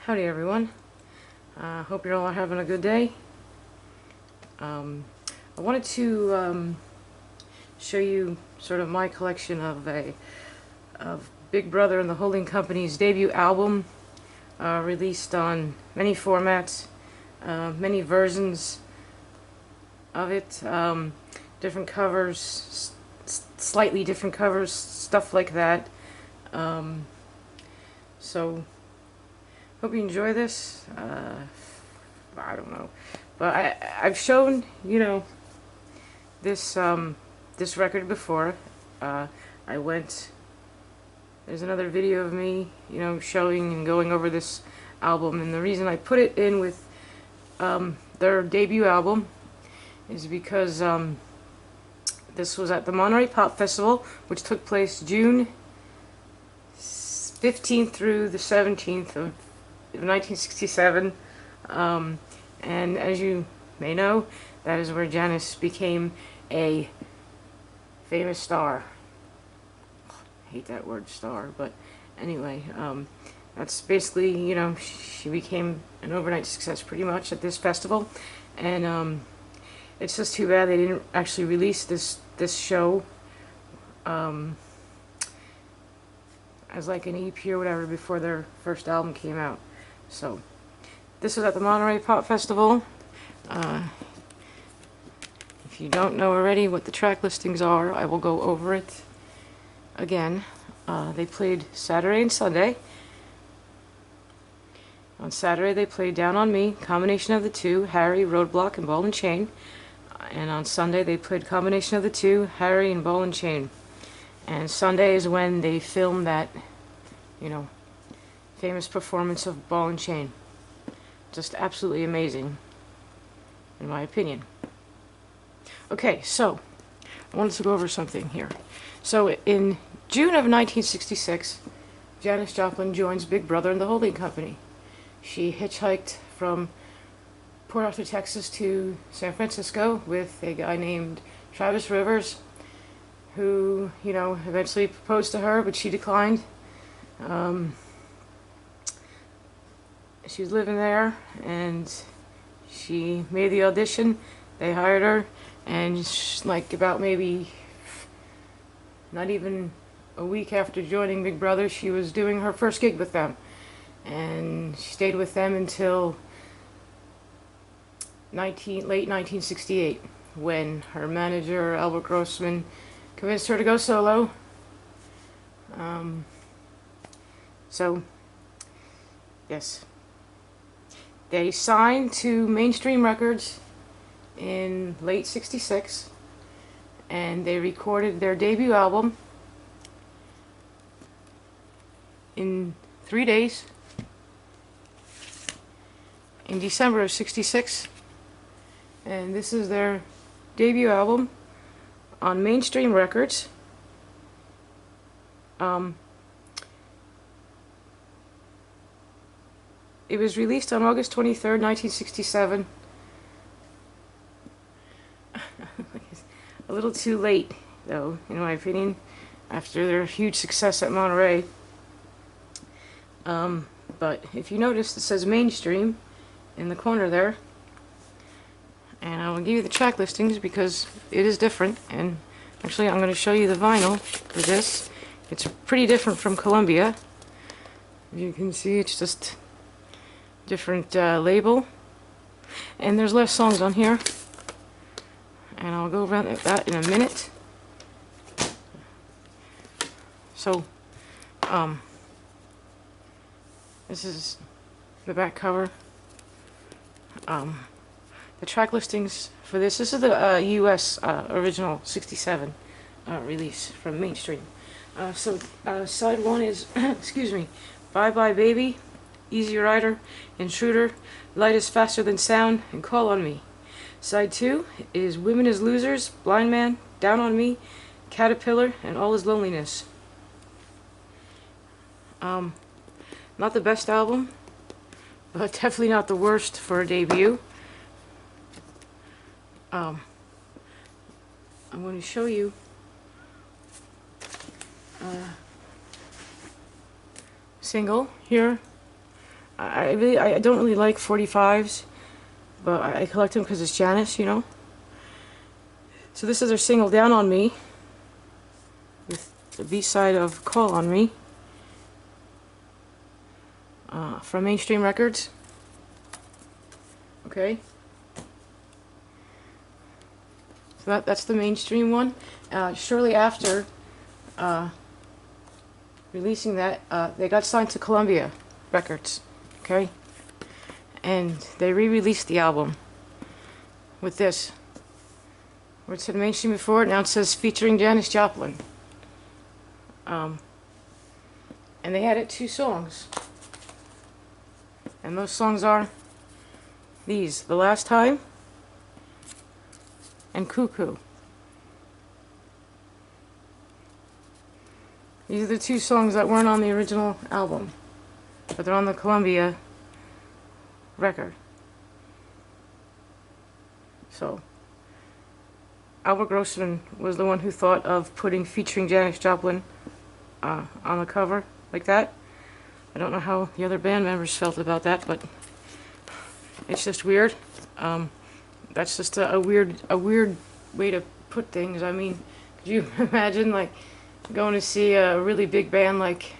Howdy everyone. Hope you're all having a good day. I wanted to show you sort of my collection of Big Brother and the Holding Company's debut album, released on many formats, many versions of it, different covers, slightly different covers, stuff like that. So hope you enjoy this. I don't know, but I've shown this this record before. There's another video of me showing and going over this album, and the reason I put it in with their debut album is because this was at the Monterey Pop Festival, which took place June 15th through the 17th of 1967, and as you may know, that is where Janis became a famous star. I hate that word star, but anyway, that's basically, she became an overnight success pretty much at this festival, and it's just too bad they didn't actually release this show as like an EP or whatever before their first album came out. So this was at the Monterey Pop Festival. If you don't know already what the track listings are, I will go over it again. They played Saturday and Sunday. On Saturday they played Down on Me, combination of the two, Harry, Roadblock, and Ball and Chain. And on Sunday they played combination of the two, Harry and Ball and Chain. And Sunday is when they filmed that, famous performance of Ball and Chain. Just absolutely amazing, in my opinion. Okay, so I wanted to go over something here. So in June of 1966, Janis Joplin joins Big Brother and the Holding Company. She hitchhiked from Port Arthur, Texas to San Francisco with a guy named Travis Rivers, who, eventually proposed to her, but she declined. She was living there, and she made the audition. They hired her, and like about maybe not even a week after joining Big Brother, she was doing her first gig with them. And she stayed with them until late 1968, when her manager, Albert Grossman, convinced her to go solo. So, yes. They signed to Mainstream Records in late '66, and they recorded their debut album in 3 days in December of '66, and this is their debut album on Mainstream Records. It was released on August 23rd, 1967. A little too late, though, in my opinion, after their huge success at Monterey. But if you notice, it says Mainstream in the corner there. And I will give you the track listings because it is different. And actually, I'm going to show you the vinyl for this. It's pretty different from Columbia. You can see it's just different label, and there's less songs on here, and I'll go over that in a minute. So this is the back cover. The track listings for this is the US original '67 release from Mainstream. So side one is excuse me, Bye Bye Baby, Easy Rider, Intruder, Light is Faster Than Sound, and Call on Me. Side 2 is Women as Losers, Blind Man, Down on Me, Caterpillar, and All Is Loneliness. Not the best album, but definitely not the worst for a debut. I'm going to show you single here. I don't really like 45s, but I collect them because it's Janis, you know. So this is their single Down on Me, with the B-side of Call on Me, from Mainstream Records. Okay. So that's the Mainstream one. Shortly after releasing that, they got signed to Columbia Records. Okay. And they re-released the album with this, where it said Mainstream before, now it says featuring Janis Joplin. And they added 2 songs, and those songs are these: The Last Time and Cuckoo. These are the 2 songs that weren't on the original album, but they're on the Columbia record. So Albert Grossman was the one who thought of putting featuring Janis Joplin on the cover like that. I don't know how the other band members felt about that, but it's just weird. That's just a weird way to put things. I mean, could you imagine like going to see a really big band like,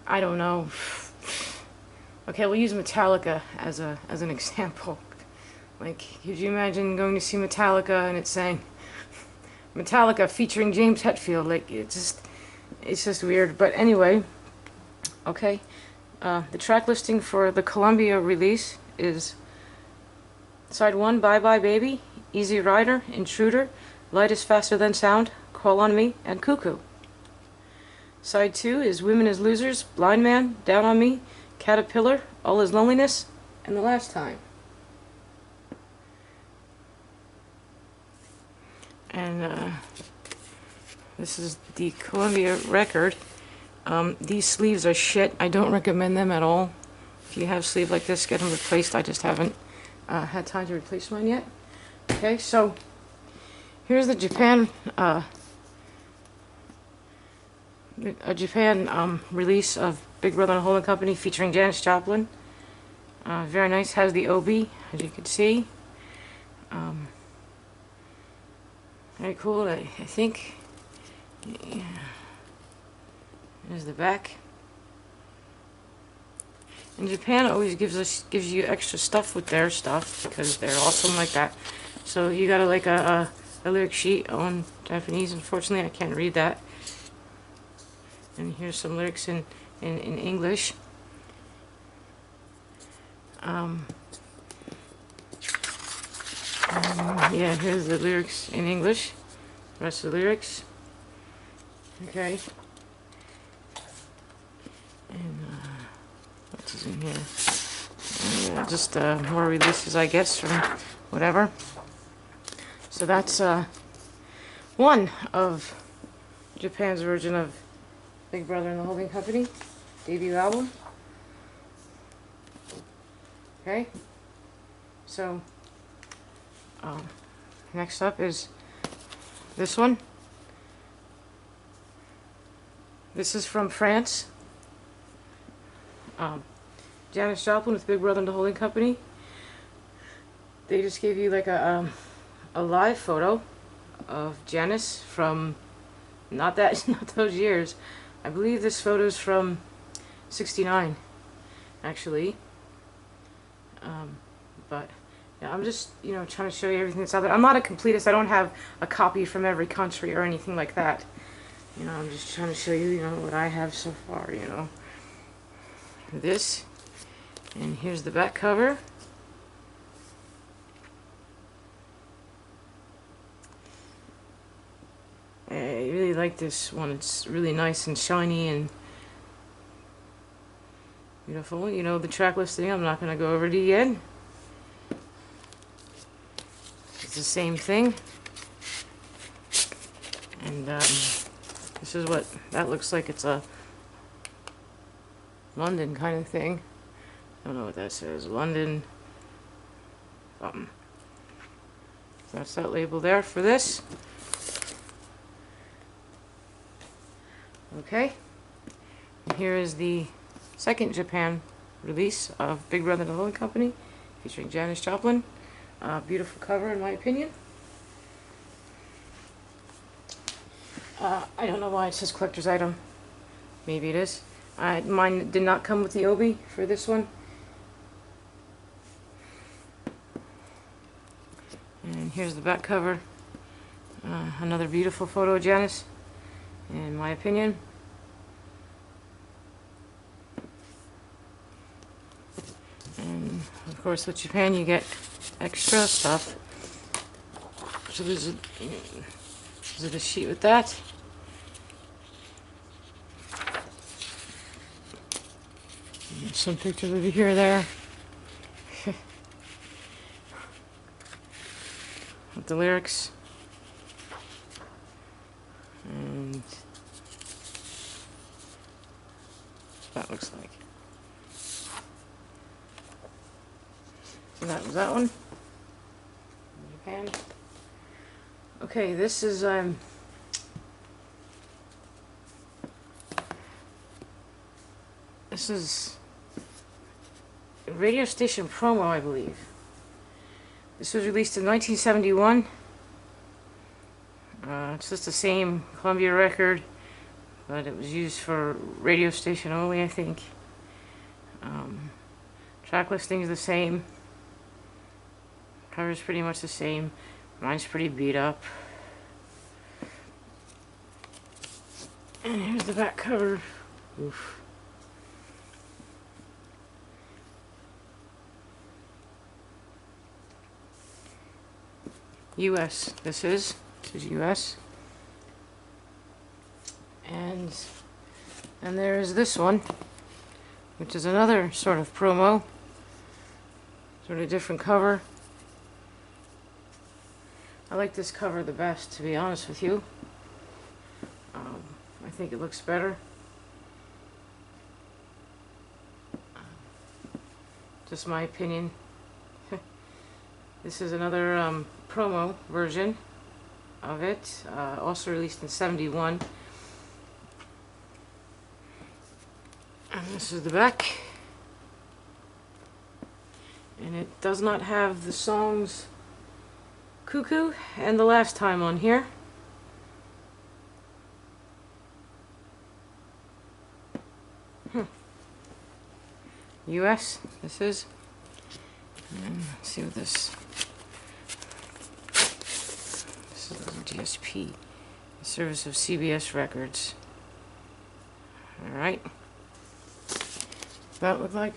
I don't know. Okay, we'll use Metallica as an example. Like, could you imagine going to see Metallica and it's saying Metallica featuring James Hetfield? Like, it's just weird. But anyway, okay. The track listing for the Columbia release is Side 1, Bye Bye Baby, Easy Rider, Intruder, Light is Faster Than Sound, Call on Me, and Cuckoo. Side 2 is Women as Losers, Blind Man, Down on Me, Caterpillar, All Is Loneliness, and The Last Time. And this is the Columbia record. These sleeves are shit. I don't recommend them at all. If you have a sleeve like this, get them replaced. I just haven't had time to replace mine yet. Okay, so here's the Japan release of Big Brother and Holding Company featuring Janis Joplin. Very nice. Has the obi, as you can see. Very cool. I think. Yeah. There's the back. And Japan always gives you extra stuff with their stuff because they're awesome like that. So you got like a lyric sheet on Japanese. Unfortunately, I can't read that. And here's some lyrics in English. Yeah, here's the lyrics in English. The rest of the lyrics. Okay. And what is in here? Just more releases, I guess, from whatever. So that's one of Japan's version of Big Brother and the Holding Company debut album. Okay. So next up is this one. This is from France. Janis Joplin with Big Brother and the Holding Company. They just gave you like a live photo of Janis from not those years. I believe this photo is from '69, actually. But yeah, I'm just trying to show you everything that's out there. I'm not a completist. I don't have a copy from every country or anything like that. I'm just trying to show you what I have so far. This, and here's the back cover. I really like this one. It's really nice and shiny and beautiful. The track listing, I'm not going to go over it again. It's the same thing. And this is what that looks like. It's a London kind of thing. I don't know what that says. London. So that's that label there for this. Okay. And here is the second Japan release of Big Brother and the Holding Company, featuring Janis Joplin. Beautiful cover, in my opinion. I don't know why it says collector's item. Maybe it is. Mine did not come with the obi for this one. And here's the back cover. Another beautiful photo of Janis, in my opinion. And of course with Japan you get extra stuff. So there's a sheet with that. Some pictures over here or there. With the lyrics. And that looks like. So that was that one. Japan. Okay, this is a radio station promo, I believe. This was released in 1971. It's just the same Columbia record, but it was used for radio station only, I think. Track listing is the same. Cover's pretty much the same. Mine's pretty beat up. And here's the back cover. Oof. US. This is US. And there is this one, which is another sort of promo. Sort of different cover. I like this cover the best, to be honest with you. I think it looks better. Just my opinion. This is another promo version of it, also released in '71. And this is the back. And it does not have the songs Cuckoo and The Last Time on here. US, this is. And let's see what this is. GSP, the service of CBS Records. Alright. That looked like.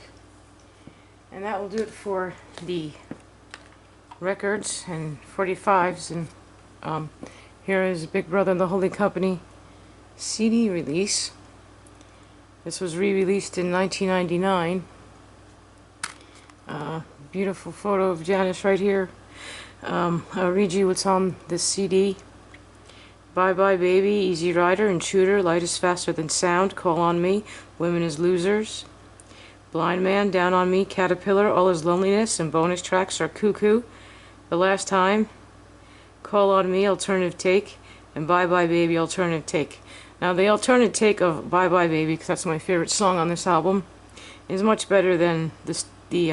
And that will do it for the records and 45s. And here is Big Brother and the Holding Company CD release. This was re-released in 1999. Beautiful photo of Janis right here. I'll read you what's on this CD. Bye Bye Baby, Easy Rider, Intruder, Light is Faster Than Sound, Call on Me, Women is Losers, Blind Man, Down on Me, Caterpillar, All is Loneliness, and bonus tracks are Cuckoo, The Last Time, Call on Me, Alternative Take, and Bye Bye Baby, Alternative Take. Now the alternative take of Bye Bye Baby, because that's my favorite song on this album, is much better than the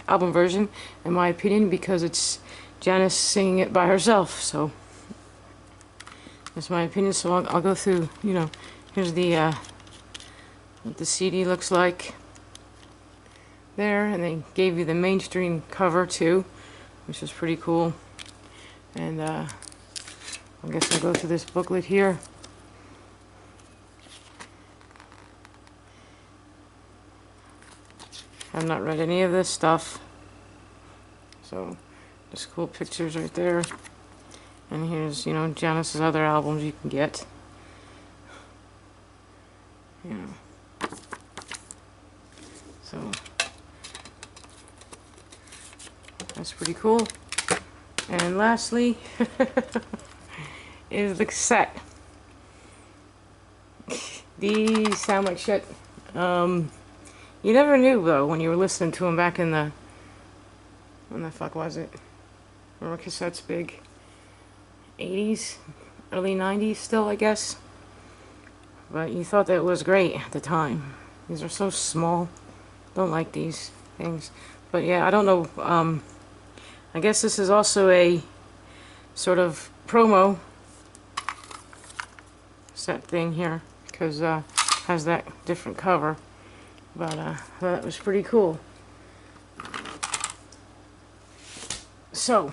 album version, in my opinion, because it's Janis singing it by herself. So that's my opinion. So I'll go through, you know, here's the what the CD looks like there, and they gave you the mainstream cover too, which is pretty cool. And I guess I'll go through this booklet here. I've not read any of this stuff, so just cool pictures right there. And here's, you know, Janis's other albums you can get. Yeah. So that's pretty cool. And lastly is the cassette. These sound like shit. You never knew though when you were listening to them back in the, when the fuck was it? When were cassettes big? 80s, early 90s still, I guess. But you thought that was great at the time. These are so small. Don't like these things. But yeah, I don't know. I guess this is also a sort of promo set thing here, because has that different cover. But that was pretty cool. So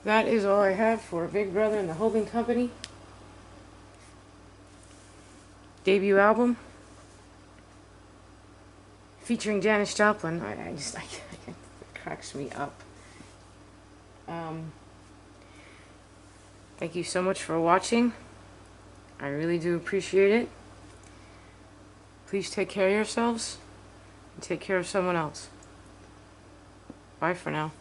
that is all I have for Big Brother and the Holding Company debut album featuring Janis Joplin. It cracks me up. Thank you so much for watching. I really do appreciate it. Please take care of yourselves and take care of someone else. Bye for now.